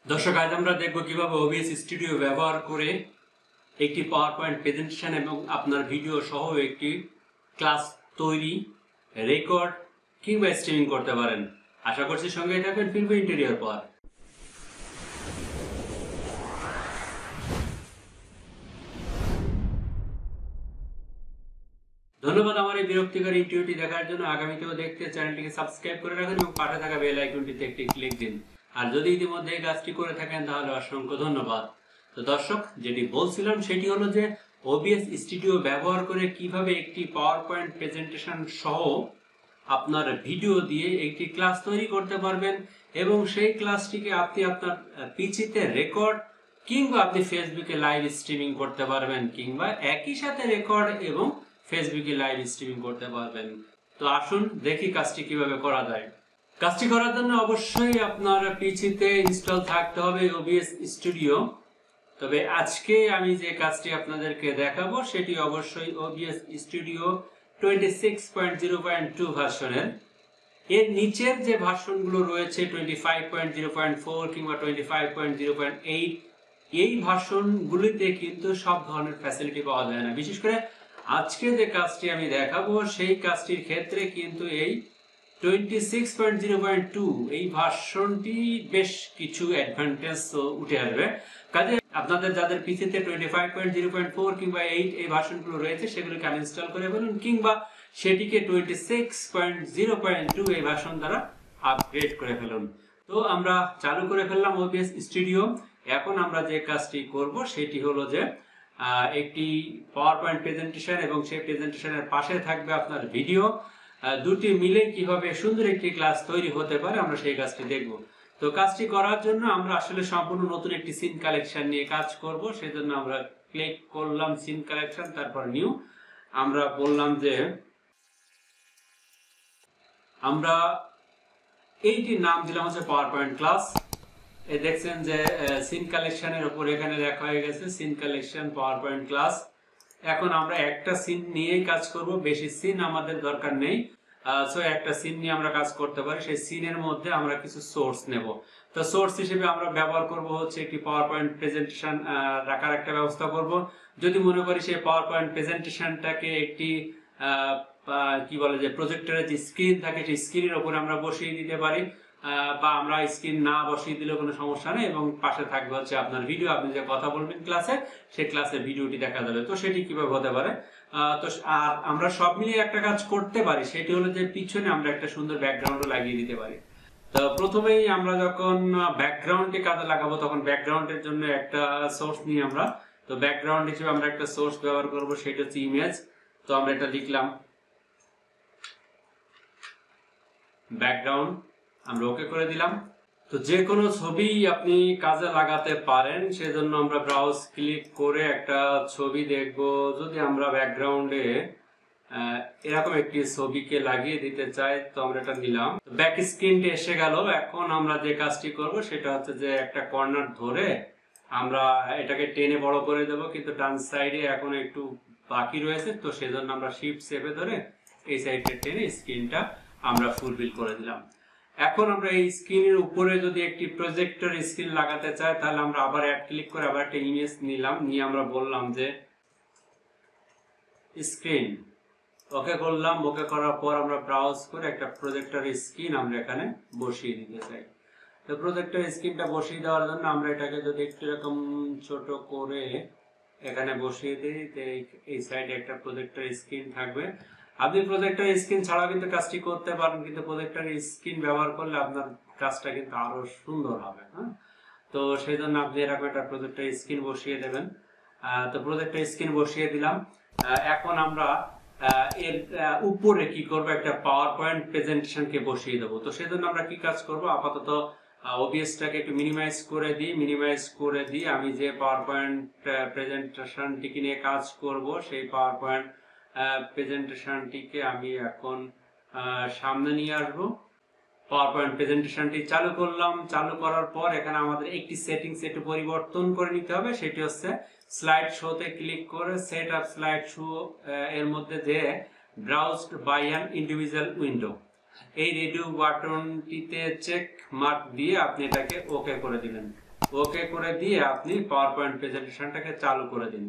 দর্শক, আজ আমরা দেখব কিভাবে ওবিএস স্টুডিও ব্যবহার করে একটি পাওয়ার পয়েন্ট প্রেজেন্টেশন এবং আপনার ভিডিও সহ একটি ক্লাস তৈরি, রেকর্ড কিংবা স্ট্রিমিং করতে পারেন। আশা করছি সঙ্গে থাকবেন ফিল্ম ইন্টেরিয়র পর। ধন্যবাদ আমার এই বিরক্তিকর ইন্টারভিউটি দেখার জন্য। আগামীতেও দেখতে চ্যানেলটিকে সাবস্ক্রাইব করে রাখুন এবং পাশে থাকা বেল আইকনটিতে একটি ক্লিক দিন। আর যদি ইতিমধ্যে এই কাজটি করে থাকেন তাহলে অসংখ্য ধন্যবাদ। তো দর্শক, যেটি বলছিলাম সেটি হলো যে ওবিএস স্টুডিও ব্যবহার করে কিভাবে একটি পাওয়ার পয়েন্ট প্রেজেন্টেশন সহ আপনার ভিডিও দিয়ে একটি ক্লাস তৈরি করতে পারবেন এবং সেই ক্লাসটিকে আপনি আপনার পিসিতে রেকর্ড কিংবা আপনি ফেসবুকে লাইভ স্ট্রিমিং করতে পারবেন, কিংবা একই সাথে রেকর্ড এবং ফেসবুকে লাইভ স্ট্রিমিং করতে পারবেন। তো আসুন দেখি কাজটি কিভাবে করা যায়। কাজটি করার জন্য অবশ্যই আপনার পিসিতে ইনস্টল থাকতে হবে ওবিএস স্টুডিও। তবে আজকে আমি যে কাজটি আপনাদেরকে দেখাবো সেটি অবশ্যই ওবিএস স্টুডিও 26.0.2 ভার্সনের। এর নিচের যে ভার্সনগুলো রয়েছে 25.0.4 কিংবা 25.0.8, এই ভার্সনগুলিতে কিন্তু সব ধরনের ফ্যাসিলিটি পাওয়া যায় না। বিশেষ করে আজকে যে কাজটি আমি দেখাবো সেই কাজটির ক্ষেত্রে কিন্তু এই 26.0.2 এই ভার্সনটি বেশ কিছু অ্যাডভান্টেজ উঠে আসবে। কাজে আপনাদের যাদের পিসিতে 25.0.4 কিংবা 8 এই ভার্সনগুলো রয়েছে সেগুলোকে আনইনস্টল করে ফেলুন, কিংবা সেটিকে 26.0.2 এই ভার্সন দ্বারা আপগ্রেড করে ফেলুন। তো আমরা চালু করে ফেললাম ওবিএস স্টুডিও। এখন আমরা যে কাজটি করব সেটি হলো যে একটি পাওয়ার পয়েন্ট প্রেজেন্টেশন এবং সেই প্রেজেন্টেশনের পাশে থাকবে আপনার ভিডিও, দুটি মিলে কিভাবে সুন্দর একটি ক্লাস তৈরি হতে পারে আমরা সেই কাজটি দেখব। তো কাজটি করার জন্য আমরা আসলে সম্পূর্ণ নতুন একটি সিন কালেকশন নিয়ে কাজ করব। সেজন্য আমরা ক্লিক করলাম সিন কালেকশন, তারপর নিউ। আমরা বললাম যে আমরা এইটির নাম দিলাম হচ্ছে পাওয়ার পয়েন্ট ক্লাস। এই দেখছেন যে সিন কালেকশনের উপর এখানে লেখা হয়ে গেছে scene collection power point class. এখন আমরা একটা সিন নিয়েই কাজ করব, বেশি সিন আমাদের দরকার নেই। সো একটা সিন নিয়ে আমরা কাজ করতে পারি। সেই সিনের মধ্যে আমরা কিছু সোর্স নেব। তো সোর্স হিসেবে আমরা ব্যবহার করব হচ্ছে একটি পাওয়ার পয়েন্ট প্রেজেন্টেশন রাখার একটা ব্যবস্থা করব। যদি মনে করি সেই পাওয়ার পয়েন্ট প্রেজেন্টেশনটাকে একটি কি বলে যে প্রজেক্টরের যে স্ক্রিন থাকে সেই স্ক্রিনের উপরে আমরা বসিয়ে দিতে পারি, বা আমরা স্ক্রিন না বসিয়ে দিলেও কোনো সমস্যা নেই, এবং পাশে থাকবে হচ্ছে আপনার ভিডিও। আপনি যে কথা বলবেন ক্লাসে, সেই ক্লাসের ভিডিওটি দেখা যাবে। তো সেটি কিভাবে হতে পারে, তো আর আমরা সব মিলিয়ে একটা কাজ করতে পারি, সেটি হলো যে পিছনে আমরা একটা সুন্দর ব্যাকগ্রাউন্ডও লাগিয়ে দিতে পারি। তো প্রথমেই আমরা যখন ব্যাকগ্রাউন্ডে কাজে লাগাবো তখন ব্যাকগ্রাউন্ডের জন্য একটা সোর্স নিই আমরা। তো ব্যাকগ্রাউন্ড হিসেবে আমরা একটা সোর্স ব্যবহার করব, সেটা হচ্ছে ইমেজ। তো আমরা এটা লিখলাম ব্যাকগ্রাউন্ড, আমরা ওকে করে দিলাম। তো যে কোনো ছবি আপনি কাজে লাগাতে পারেন, সেজন্য আমরা ব্রাউজ ক্লিক করে একটা ছবি দেখব। যদি আমরা ব্যাকগ্রাউন্ডে এরকম একটি ছবিকে লাগিয়ে দিতে চাই, তো আমরা এটা নিলাম। ব্যাক স্ক্রিনটা এসে গেল। এখন আমরা যে কাজটি করব সেটা হচ্ছে যে একটা কর্নার ধরে আমরা এটাকে টেনে বড় করে দেব, কিন্তু ডান সাইডে এখন একটু বাকি রয়েছে। তো সেজন্য আমরা শিফট চেপে ধরে এই সাইডটা টেনে স্ক্রিনটা আমরা ফুলফিল করে দিলাম। এখন আমরা এই স্ক্রিনের উপরে যদি একটি প্রজেক্টর স্ক্রিন লাগাতে চাই, তাহলে আমরা আবার অ্যাড ক্লিক করে আবার একটা ইমেজ নিলাম, নিয়ে আমরা বললাম যে স্ক্রিন, ওকে করলাম। ওকে করার পর আমরা ব্রাউজ করে একটা প্রজেক্টর স্ক্রিন আমরা এখানে বসিয়ে দিতে চাই। তো প্রজেক্টর স্ক্রিনটা বসিয়ে দেওয়ার জন্য আমরা এটাকে যদি একটু এরকম ছোট করে এখানে বসিয়ে দিই, এই সাইডে একটা প্রজেক্টর স্ক্রিন থাকবে। আপনি প্রজেক্টর স্ক্রিন ছাড়াও কিন্তু কাজটি করতে পারেন, কিন্তু প্রজেক্টর স্ক্রিন ব্যবহার করলে আপনার কাজটা কিন্তু আরো সুন্দর হবে। হ্যাঁ, তো সেই জন্য আপনি এরকম একটা প্রজেক্টর স্ক্রিন বসিয়ে দেবেন। তো প্রজেক্টর স্ক্রিন বসিয়ে দিলাম। এখন আমরা এর উপরে কি করব, একটা পাওয়ার পয়েন্ট প্রেজেন্টেশনকে বসিয়ে দেবো। তো সেই জন্য আমরা কি কাজ করব, আপাতত ওবিএসটাকে একটু মিনিমাইজ করে দিই। আমি যে পাওয়ার পয়েন্ট প্রেজেন্টেশনটিকে নিয়ে কাজ করব, সেই পাওয়ার পয়েন্ট প্রেজেন্টেশনটিকে আমি এখন সামনে নিয়ে আসবো। পাওয়ার পয়েন্ট প্রেজেন্টেশনটি চালু করলাম। চালু করার পর এখানে আমাদের একটি সেটিংস একটু পরিবর্তন করে নিতে হবে, সেটি হচ্ছে স্লাইড শোতে ক্লিক করে সেট আপ স্লাইড শো এর মধ্যে যে ব্রাউজড বাই অ্যান ইন্ডিভিজুয়াল উইন্ডো, এই রেডিও বাটনটিতে চেক মার্ক দিয়ে আপনি এটাকে ওকে করে দিবেন। ওকে করে দিয়ে আপনি পাওয়ার পয়েন্ট প্রেজেন্টেশনটাকে চালু করে দিন।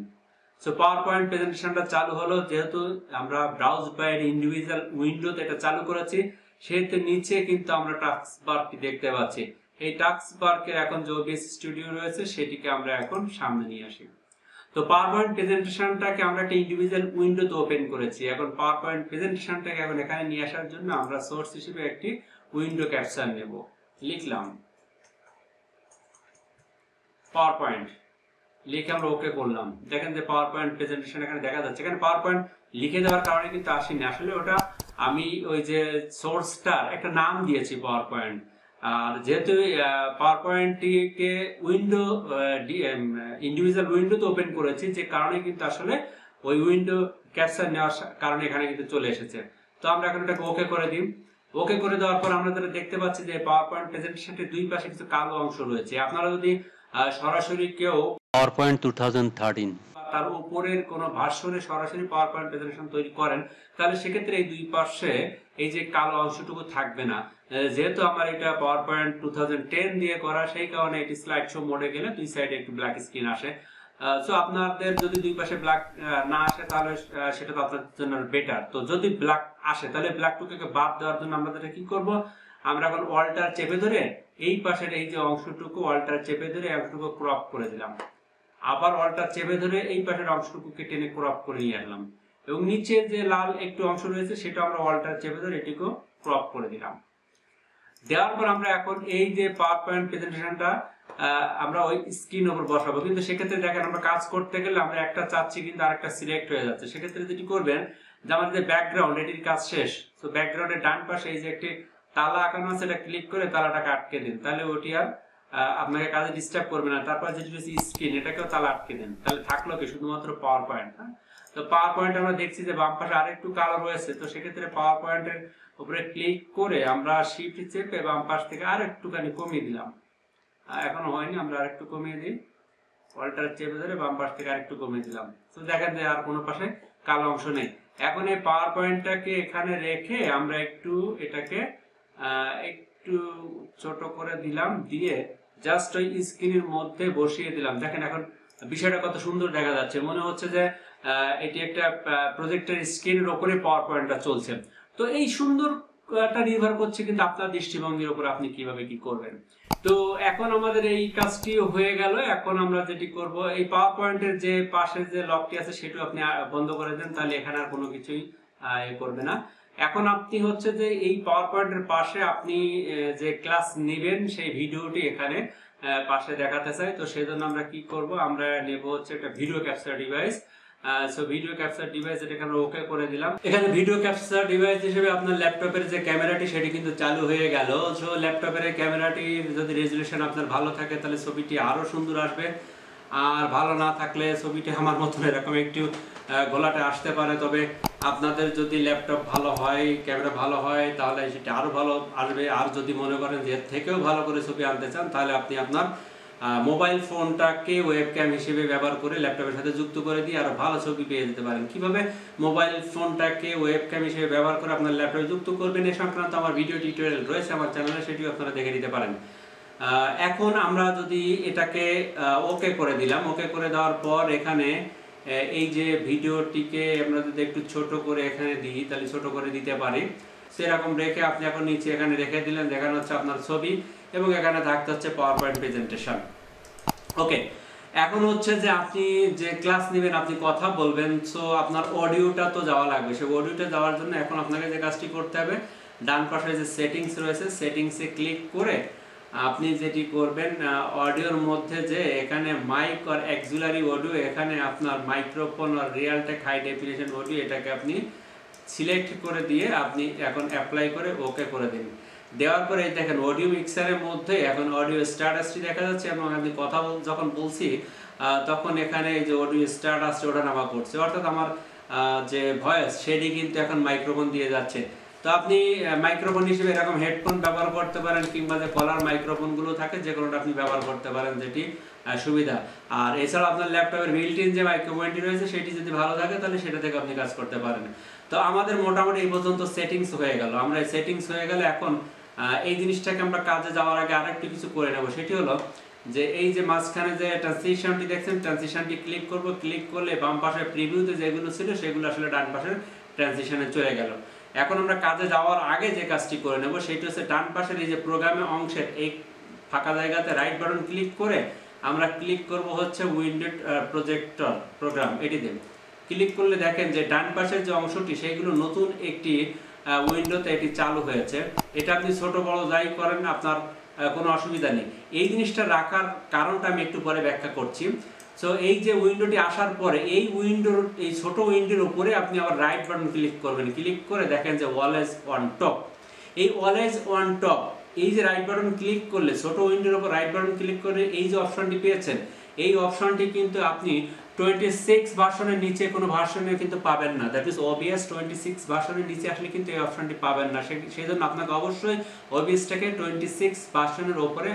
সো পাওয়ার পয়েন্ট প্রেজেন্টেশনটা চালু হলো, যেহেতু আমরা ব্রাউজ বাই ইন্ডিভিজুয়াল উইন্ডোতে এটা চালু করেছি, সেহেতু নিচে কিন্তু আমরা টাস্ক বারটি দেখতে পাচ্ছি। এই টাস্ক বারকে এখন যে ওবিএস স্টুডিও রয়েছে সেটিকে আমরা এখন সামনে নিয়ে আসি। তো পাওয়ার পয়েন্ট প্রেজেন্টেশনটাকে আমরা একটা ইন্ডিভিজুয়াল উইন্ডোতে ওপেন করেছি। এখন পাওয়ার পয়েন্ট প্রেজেন্টেশনটাকে এখন এখানে নিয়ে আসার জন্য আমরা সোর্স হিসেবে একটি উইন্ডো ক্যাপচার নেব। লিখলাম পাওয়ার পয়েন্ট, লিখে আমরা ওকে করলাম। দেখেন যে পাওয়ার পয়েন্ট প্রেজেন্টেশন এখানে দেখা যাচ্ছে। এখানে পাওয়ার পয়েন্ট লিখে দেওয়ার কারণে কিন্তু আসেনি, আসলে ওটা আমি ওই যে সোর্সটার একটা নাম দিয়েছি পাওয়ার পয়েন্ট। আর যেহেতু পাওয়ার পয়েন্টটিকে উইন্ডো ইন্ডিভিজুয়াল উইন্ডোতে ওপেন করেছি, যে কারণে কিন্তু আসলে ওই উইন্ডো ক্যাপচার নেওয়ার কারণে এখানে কিন্তু চলে এসেছে। তো আমরা এখন এটাকে ওকে করে দিই। ওকে করে দেওয়ার পর আমরা যেটা দেখতে পাচ্ছি যে পাওয়ার পয়েন্ট প্রেজেন্টেশনটির দুই পাশে কিছু কালো অংশ রয়েছে। আপনারা যদি সরাসরি কেউ PowerPoint 2013 তার উপরের কোন ভার্সনে সরাসরি পাওয়ার পয়েন্ট প্রেজেন্টেশন তৈরি করেন, তাহলে সেক্ষেত্রে এই দুই পাশে এই যে কালো অংশটুকু থাকবে না। যেহেতু আমার এটা পাওয়ার পয়েন্ট 2010 দিয়ে করা, সেই কারণে এটি স্লাইড শো মোডে গেলে দুই সাইডে একটু ব্ল্যাক স্ক্রিন আসে। সো আপনাদের যদি দুই পাশে ব্ল্যাক না আসে তাহলে সেটা তো আপনাদের জন্য বেটার। তো যদি ব্ল্যাক আসে তাহলে ব্ল্যাকটুকুকে বাদ দেওয়ার জন্য আমরা যেটা কি করব, আমরা এখন অল্টার চেপে ধরে এই পাশের এই যে অংশটুকু অল্টার চেপে ধরে অংশটুকু ক্রপ করে দিলাম। আবার অল্টার চেপে ধরে এই পাশের অংশটুকুকে টেনে ক্রপ করে নিয়ে আসলাম, এবং নিচে যে লাল একটু অংশ রয়েছে সেটা আমরা অল্টার চেপে ধরে এটিকেও ক্রপ করে দিলাম। দেওয়ার পর আমরা এখন এই যে পাওয়ার পয়েন্ট প্রেজেন্টেশনটা আমরা ওই স্ক্রিন উপর বসাবো। কিন্তু সেক্ষেত্রে দেখেন আমরা কাজ করতে গেলে আমরা একটা চাচ্ছি কিন্তু আরেকটা সিলেক্ট হয়ে যাচ্ছে। সেক্ষেত্রে যেটি করবেন যে আমাদের যে ব্যাকগ্রাউন্ড, এটির কাজ শেষ। তো ব্যাকগ্রাউন্ডের ডান পাশে এই যে একটি তালা আঁকানো আছে, এটা ক্লিক করে তালাটাকে আটকে দিন, তাহলে ওটি আর আপনাকে কাজে ডিস্টার্ব করবে না। তারপর যেটি হচ্ছে স্ক্রিন, এটাকেও তালা আটকে দেন, তাহলে থাকলো কি শুধুমাত্র পাওয়ার পয়েন্ট। তো পাওয়ার পয়েন্ট আমরা দেখছি যে বাম পাশে আরেকটু কালো রয়েছে। তো সেক্ষেত্রে পাওয়ার পয়েন্টের উপরে ক্লিক করে আমরা শিফট চেপে বাম পাশ থেকে আর একটুখানি কমিয়ে দিলাম। এখনো হয়নি, আমরা আরেকটু কমিয়ে দিই, অল্টার চেপে ধরে বাম পাশ থেকে আরেকটু কমিয়ে দিলাম। তো দেখেন যে আর কোনো পাশে কালো অংশ নেই। এখন এই পাওয়ার পয়েন্টটাকে এখানে রেখে আমরা একটু এটাকে একটু ছোট করে দিলাম, দিয়ে জাস্ট ওই স্ক্রিনের মধ্যে বসিয়ে দিলাম। দেখেন এখন বিষয়টা কত সুন্দর দেখা যাচ্ছে, মনে হচ্ছে যে এটি একটা প্রজেক্টের স্ক্রিনের উপরে পাওয়ার পয়েন্টটা চলছে। তো এই সুন্দরটা নির্ভর করছে কিন্তু আপনার দৃষ্টিভঙ্গির উপর, আপনি কিভাবে কি করবেন। তো এখন আমাদের এই কাজটি হয়ে গেল। এখন আমরা যেটি করব, এই পাওয়ার পয়েন্টের যে পাশে যে লকটি আছে সেটা আপনি বন্ধ করে দেন, তাহলে এখানে আর কোনো কিছুই করবে না। এখন আপনি হচ্ছে যে এই পাওয়ার পয়েন্টের পাশে আপনি যে ক্লাস নেবেন সেই ভিডিওটি এখানে পাশে দেখাতে চাই। তো সেই জন্য আমরা কি করব, আমরা নেব হচ্ছে একটা video capture device. So video capture device এটাকে আমরা ওকে করে দিলাম। এখানে ভিডিও ক্যাপচার ডিভাইস হিসেবে আপনার ল্যাপটপের যে ক্যামেরাটি সেটি কিন্তু চালু হয়ে গেল। সো ল্যাপটপের ক্যামেরাটির যদি রেজুলেশন আপনার ভালো থাকে তাহলে ছবিটি আরো সুন্দর আসবে, আর ভালো না থাকলে ছবিটি আমার মতন এরকম একটু গোলাটে আসতে পারে। তবে আপনাদের যদি ল্যাপটপ ভালো হয়, ক্যামেরা ভালো হয়, তাহলে সেটা আরো ভালো আসবে। আর যদি মনে করেন যে এর থেকেও ভালো করে ছবি আনতে চান, তাহলে আপনি আপনার মোবাইল ফোনটাকে ওয়েবক্যাম হিসেবে ব্যবহার করে ল্যাপটপের সাথে যুক্ত করে দিয়ে আরো ভালো ছবি পেয়ে যেতে পারেন। কিভাবে মোবাইল ফোনটাকে ওয়েবক্যাম হিসেবে ব্যবহার করে আপনার ল্যাপটপে যুক্ত করবেন এ সংক্রান্ত আমার ভিডিও টিউটোরিয়াল রয়েছে আমার চ্যানেলে, সেটিও আপনারা দেখে নিতে পারেন। এখন আমরা যদি এটাকে ওকে করে দিলাম, ওকে করে দেওয়ার পর এখানে এই যে ভিডিওটিকে আমরা যদি একটু ছোট করে এখানে দিই, তাহলে ছোট করে দিতে পারি। সেরকম রেখে আপনি এখন নিচে এখানে রেখে দিলেন, দেখানো হচ্ছে আপনার ছবি এবং এখানে থাকতে হচ্ছে পাওয়ার পয়েন্ট প্রেজেন্টেশন। ওকে, এখন হচ্ছে যে আপনি যে ক্লাস নেবেন, আপনি কথা বলবেন, সো আপনার অডিওটা তো যাওয়া লাগবে। সেই অডিওটা যাওয়ার জন্য এখন আপনাকে যে কাজটি করতে হবে, ডান পাশে যে সেটিংস রয়েছে সেটিংসে ক্লিক করে আপনি যেটি করবেন, অডিওর মধ্যে যে এখানে মাইক আর অক্সিলারি অডিও, এখানে আপনার মাইক্রোফোন আর Realtek high definition audio, এটাকে আপনি সিলেক্ট করে দিয়ে আপনি এখন অ্যাপ্লাই করে ওকে করে দিন। দেওয়ার পরে দেখেন অডিও মিক্সারের মধ্যে এখন অডিও স্ট্যাটাসটি দেখা যাচ্ছে, এবং আমি কথা যখন বলছি তখন এখানে যে অডিও স্ট্যাটাস ওটা নামা করছে, অর্থাৎ আমার যে ভয়েস সেটি কিন্তু এখন মাইক্রোফোন দিয়ে যাচ্ছে। তো আপনি মাইক্রোফোন হিসেবে এরকম হেডফোন ব্যবহার করতে পারেন, কিংবা যে কলার মাইক্রোফোনগুলো থাকে যে কোনোটা আপনি ব্যবহার করতে পারেন, যেটি সুবিধা। আর এছাড়া আপনার ল্যাপটপের বিল্ট ইন যে মাইক্রোফোনটি রয়েছে সেটি যদি ভালো থাকে তাহলে সেটা থেকে আপনি কাজ করতে পারেন। তো আমাদের মোটামুটি এই পর্যন্ত সেটিংস হয়ে গেল। আমরা এই সেটিংস হয়ে গেলে এখন এই জিনিসটাকে আমরা কাজে যাওয়ার আগে আরেকটু কিছু করে নেব, সেটি হলো যে এই যে মাঝখানে যে ট্রানজিশনটি দেখছেন, ট্রানজিশনটি ক্লিক করব, ক্লিক করলে বাম পাশে প্রিভিউতে যেগুলো ছিল সেগুলো আসলে ডান পাশের ট্রানজিশনে চলে গেল। এখন আমরা কাজে যাওয়ার আগে যে কাজটি করে নেব সেটি হচ্ছে ডান পাশের এই যে প্রোগ্রামে অংশের এই ফাঁকা জায়গাতে রাইট বাটন ক্লিক করে আমরা ক্লিক করব হচ্ছে উইন্ডো প্রজেক্টর প্রোগ্রাম, এটিতে ক্লিক করলে দেখেন যে ডান পাশের যে অংশটি সেইগুলো নতুন একটি উইন্ডোতে এটি চালু হয়েছে। এটা আপনি ছোট বড় যাই করেন আপনার কোনো অসুবিধা নেই। এই জিনিসটা রাখার কারণটা আমি একটু পরে ব্যাখ্যা করছি। সো এই যে উইন্ডোটি আসার পরে এই উইন্ডোর এই ছোট উইন্ডোর উপরে আপনি আবার রাইট বাটন ক্লিক করবেন, ক্লিক করে দেখেন যে অলওয়েজ অন টপ। এই অলওয়েজ অন টপ এই যে রাইট বাটন ক্লিক করলে ছোট উইন্ডোর উপর রাইট বাটন ক্লিক করে এই যে অপশনটি পেয়েছেন, এই অপশনটি কিন্তু আপনি 26 ভার্সনের নিচে কোনো ভার্সনে কিন্তু পাবেন না। দ্যাট ইজ OBS 26 ভার্সনের নিচে আসলে কিন্তু এই অপশনটি পাবেন না। সেই জন্য আপনাকে অবশ্যই OBS-টাকে 26 ভার্সনের উপরে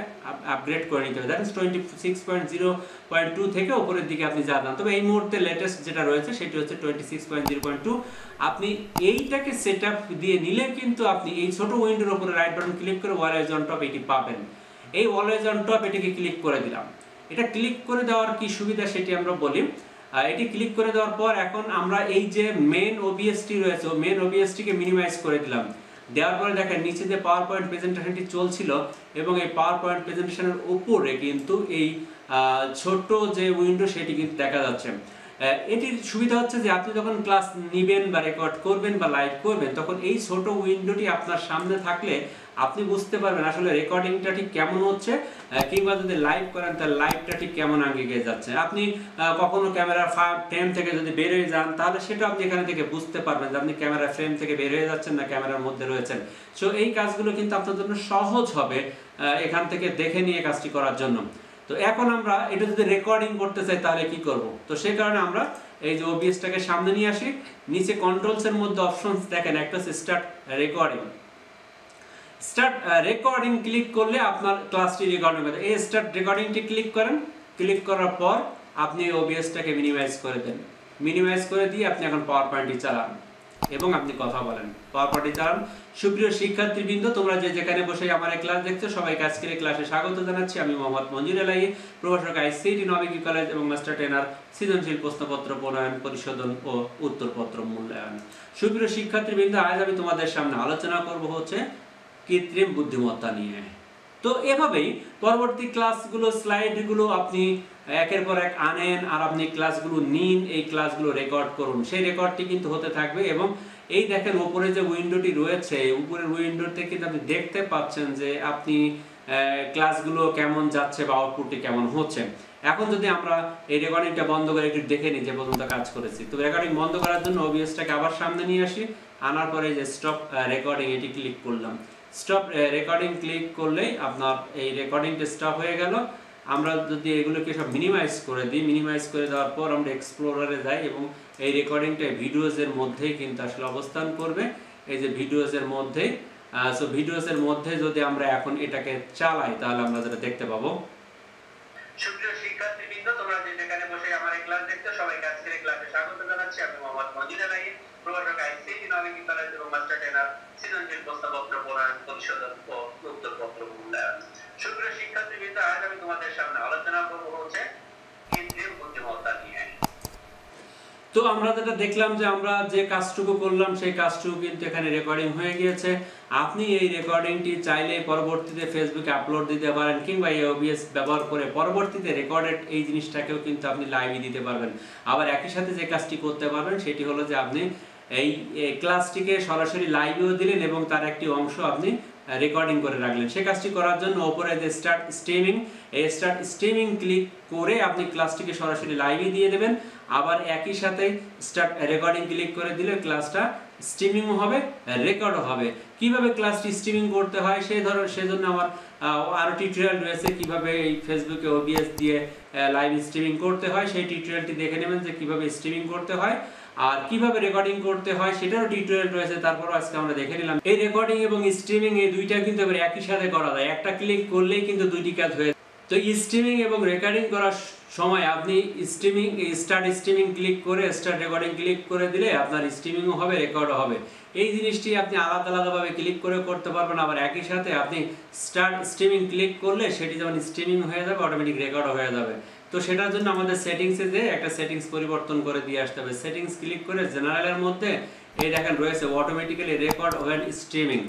আপগ্রেড করে নিতে হবে। দ্যাট ইজ 26.0.2 থেকে উপরের দিকে আপনি যান। তবে এই মুহূর্তে লেটেস্ট যেটা রয়েছে সেটি হচ্ছে 26.0.2। আপনি এইটাকে সেটআপ দিয়ে নিলে কিন্তু আপনি এই ছোট উইন্ডোর উপরে রাইট বাটন ক্লিক করে অলওয়েজ অন টপ এটি পাবেন। এই অলওয়েজ অন টপ এটিকে ক্লিক করে দিলাম। এটা ক্লিক করে দেওয়ার কি সুবিধা সেটি আমরা বলি। এটি ক্লিক করে দেওয়ার পর এখন আমরা এই যে মেন OBS-টি রয়েছে মেন OBS-টিকে মিনিমাইজ করে দিলাম। দেওয়ার পরে দেখেন নিচে যে পাওয়ার পয়েন্ট প্রেজেন্টেশনটি চলছিল এবং এই পাওয়ার পয়েন্ট প্রেজেন্টেশনের উপরে কিন্তু এই ছোট যে উইন্ডো সেটি কিন্তু দেখা যাচ্ছে। এটির সুবিধা হচ্ছে যে আপনি যখন ক্লাস নেবেন বা রেকর্ড করবেন বা লাইভ করবেন তখন এই ছোট উইন্ডোটি আপনার সামনে থাকলে আপনি বুঝতে পারবেন আসলে রেকর্ডিংটা ঠিক কেমন হচ্ছে, কিংবা যদি লাইভ করেন তাহলে লাইভটা ঠিক কেমন আগে গিয়ে যাচ্ছে। আপনি কখনো ক্যামেরা ফ্রেম থেকে যদি বের হয়ে যান তাহলে সেটা আপনি এখানে থেকে বুঝতে পারবেন যে আপনি ক্যামেরা ফ্রেম থেকে বের হয়ে যাচ্ছেন না ক্যামেরার মধ্যে রয়েছেন। সো এই কাজগুলো কিন্তু আপনার জন্য সহজ হবে এখান থেকে দেখে নিয়ে কাজটি করার জন্য। তো এখন আমরা এটা যদি রেকর্ডিং করতে চাই তাহলে কি করব? তো সেই কারণে আমরা এই যে OBS-টাকে সামনে নিয়ে আসি, নিচে কন্ট্রোলস এর মধ্যে অপশনস দেখেন একটা হচ্ছে start recording. Start recording click করলে আপনার ক্লাসটি রেকর্ডিং হবে। এই স্টার্ট রেকর্ডিংটি ক্লিক করেন, ক্লিক করার পর আপনি OBS-টাকে মিনিমাইজ করে দেন। মিনিমাইজ করে দিয়ে আপনি এখন পাওয়ার পয়েন্টটি চালান এবং আপনি কথা বলেন, পাওয়ার পয়েন্টটি চালান। সুপ্রিয় শিক্ষার্থীবৃন্দ, তোমরা যে যেখানে বসে আমার এই ক্লাস দেখছো সবাইকে আজকের এই ক্লাসে স্বাগত জানাচ্ছি। আমি মোহাম্মদ মঞ্জুর এলাহি, প্রভাষক ICT নবীন কলেজ এবং মাস্টার ট্রেনার সৃজনশীল প্রশ্নপত্র প্রণয়ন, পরিশোধন ও উত্তরপত্র মূল্যায়ন। সুপ্রিয় শিক্ষার্থীবৃন্দ, আজ আমি তোমাদের সামনে আলোচনা করব হচ্ছে কৃত্রিম বুদ্ধিমত্তা নিয়ে। তো এভাবেই পরবর্তী ক্লাসগুলো স্লাইডগুলো আপনি একের পর এক আনেন আর আপনি ক্লাসগুলো নিন, এই ক্লাসগুলো রেকর্ড করুন। সেই রেকর্ডটি কিন্তু হতে থাকবে এবং এই দেখেন উপরে যে উইন্ডোটি রয়েছে উপরের উইন্ডোতে কিন্তু আপনি দেখতে পাচ্ছেন যে আপনি ক্লাসগুলো কেমন যাচ্ছে বা আউটপুটটি কেমন হচ্ছে। এখন যদি আমরা এই রেকর্ডিংটা বন্ধ করে একটু দেখে নিই যে পর্যন্ত কাজ করেছি। তো রেকর্ডিং বন্ধ করার জন্য OBS-টাকে আবার সামনে নিয়ে আসি, আনার পরে যে স্টপ রেকর্ডিং এটি ক্লিক করলাম। স্টপ রেকর্ডিং ক্লিক করলেই আপনার এই রেকর্ডিংটা স্টপ হয়ে গেল। আমরা যদি এগুলোকে সব মিনিমাইজ করে দিই, মিনিমাইজ করে দেওয়ার পর আমরা এক্সপ্লোরারে যাই এবং এই রেকর্ডিংটা ভিডিওজের মধ্যেই কিন্তু আসলে অবস্থান করবে, এই যে ভিডিওজের মধ্যে। সো ভিডিওজের মধ্যে যদি আমরা এখন এটাকে চালাই তাহলে আমরা যেটা দেখতে পাবো। সুপ্রিয় শিক্ষার্থীবৃন্দ, তোমরা যে যেখানে বসে আমার এই ক্লাস দেখছো সবাইকে আজকের এই ক্লাসে স্বাগত জানাচ্ছি। আমি মোহাম্মদ মঞ্জুর এলাহি, প্রভাষক ICT নবীন কলেজ এবং মাস্টার ট্রেনার সৃজনশীল প্রশ্নপত্র প্রণয়ন, পরিশোধন ও উত্তরপত্র মূল্যায়ন। সুপ্রিয় শিক্ষার্থীবৃন্দ, আজ আমি তোমাদের সামনে আলোচনা করব হচ্ছে কৃত্রিম বুদ্ধিমত্তা নিয়ে। তো আমরা যেটা দেখলাম যে আমরা যে কাজটুকু করলাম সেই কাজটুকু কিন্তু এখানে রেকর্ডিং হয়ে গিয়েছে। আপনি এই রেকর্ডিংটি চাইলে পরবর্তীতে ফেসবুকে আপলোড দিতে পারেন কিংবা এই OBS ব্যবহার করে পরবর্তীতে রেকর্ডেড এই জিনিসটাকেও কিন্তু আপনি লাইভে দিতে পারবেন। আবার একই সাথে যে কাজটি করতে পারবেন সেটি হলো যে আপনি এই ক্লাসটিকে সরাসরি লাইভেও দিলেন এবং তার একটি অংশ আপনি রেকর্ডিং করে রাখলেন। সেই কাজটি করার জন্য উপরে যে স্টার্ট স্ট্রিমিং, এই স্টার্ট স্ট্রিমিং ক্লিক করে আপনি ক্লাসটিকে সরাসরি লাইভে দিয়ে দেবেন। আবার একই সাথে স্টার্ট রেকর্ডিং ক্লিক করে দিলে ক্লাসটা স্ট্রিমিংও হবে, রেকর্ডও হবে। কিভাবে ক্লাসটি স্ট্রিমিং করতে হয় সেজন্য আমার আরও টিউটোরিয়াল রয়েছে কিভাবে এই ফেসবুকে OBS দিয়ে লাইভ স্ট্রিমিং করতে হয়। সেই টিউটোরিয়ালটি দেখে নেবেন যে কিভাবে স্ট্রিমিং করতে হয় আর কিভাবে রেকর্ডিং করতে হয় সেটারও টিউটোরিয়াল রয়েছে। তারপর আজকে আমরা দেখে নিলাম এই রেকর্ডিং এবং স্ট্রিমিং এই দুইটা কিন্তু একই সাথে করা যায়, একটা ক্লিক করলেই কিন্তু দুইটি কাজ হয়ে। তো স্ট্রিমিং এবং রেকর্ডিং করার সময় আপনি স্টার্ট স্ট্রিমিং ক্লিক করে স্টার্ট রেকর্ডিং ক্লিক করে দিলে আপনার স্ট্রিমিংও হবে, রেকর্ডও হবে। এই জিনিসটি আপনি আলাদা আলাদাভাবে ক্লিক করে করতে পারবেন। আবার একই সাথে আপনি স্টার্ট স্ট্রিমিং ক্লিক করলে সেটি যখন স্ট্রিমিং হয়ে যাবে অটোমেটিক রেকর্ডও হয়ে যাবে। তো সেটার জন্য আমাদের সেটিংসে যে একটা সেটিংস পরিবর্তন করে দিয়ে আসতে হবে। সেটিংস ক্লিক করে জেনারেলের মধ্যে এই দেখেন রয়েছে automatically record when streaming,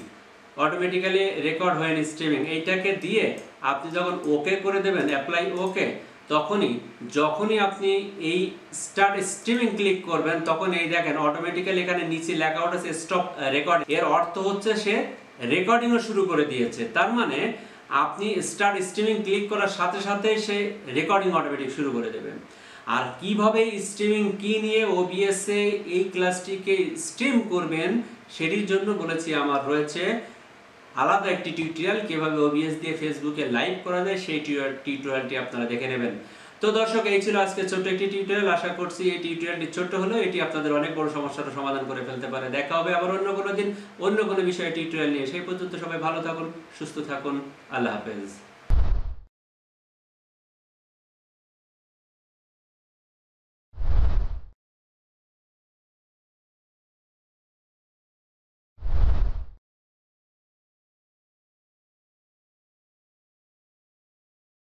automatically record when streaming. এইটাকে দিয়ে আপনি যখন ওকে করে দেবেন, অ্যাপ্লাই ওকে, যখনই আপনি এই স্টার্ট স্ট্রিমিং ক্লিক করবেন তখন এই দেখেন অটোমেটিক্যালি এখানে নিচে লেখা উঠেছে স্টপ রেকর্ড। এর অর্থ হচ্ছে সে রেকর্ডিংও শুরু করে দিয়েছে। তার মানে আপনি স্টার্ট স্ট্রিমিং ক্লিক করার সাথে সাথে সে রেকর্ডিং অটোমেটিক শুরু করে দেবেন। আর কিভাবে স্ট্রিমিং কি নিয়ে OBS এ এই ক্লাসটিকে স্ট্রিম করবেন সেটির জন্য বলেছি আমার রয়েছে আলাদা একটি টিউটোরিয়াল, কিভাবে OBS দিয়ে ফেসবুকে লাইভ করা যায় সেই টিউটোরিয়ালটি আপনারা দেখে নেবেন। তো দর্শক, এই ছিল আজকে ছোট্ট একটি টিউটোরিয়াল। আশা করছি এই টিউটোরিয়ালটি ছোট্ট হলেও এটি আপনাদের অনেক বড় সমস্যার সমাধান করে ফেলতে পারে। দেখা হবে আবার অন্য কোনো দিন অন্য কোনো বিষয়ে টিউটোরিয়াল নিয়ে। সেই পর্যন্ত সবাই ভালো থাকুন, সুস্থ থাকুন। আল্লাহ হাফেজ।